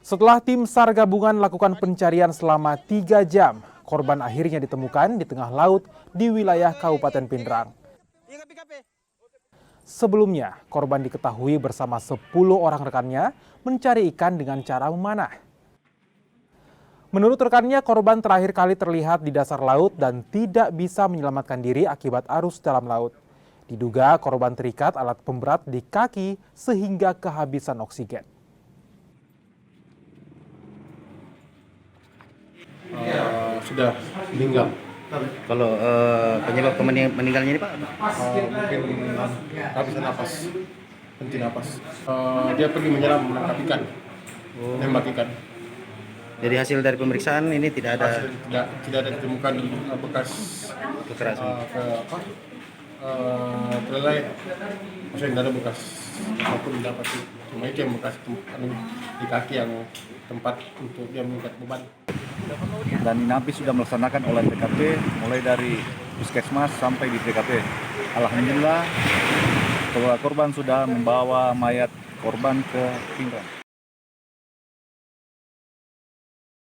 Setelah tim SAR gabungan melakukan pencarian selama 3 jam, korban akhirnya ditemukan di tengah laut di wilayah Kabupaten Pindrang. Sebelumnya, korban diketahui bersama 10 orang rekannya mencari ikan dengan cara memanah. Menurut rekannya, korban terakhir kali terlihat di dasar laut dan tidak bisa menyelamatkan diri akibat arus dalam laut. Diduga korban terikat alat pemberat di kaki sehingga kehabisan oksigen. Sudah meninggal. Kalau penyebab meninggalnya ini Pak? Mungkin kehabisan napas, henti napas. Dia pergi menyelam menangkap ikan, nembak ikan. Jadi hasil dari pemeriksaan ini tidak ada Tidak ada ditemukan bekas kekerasan. Terlelai. Maksudnya tidak ada bekas apapun dapat. Cuma itu yang bekas di kaki yang tempat untuk dia mengikat beban. Dan Inapi sudah melaksanakan olah TKP mulai dari puskesmas sampai di TKP. Alhamdulillah korban sudah membawa mayat korban ke Pindrang.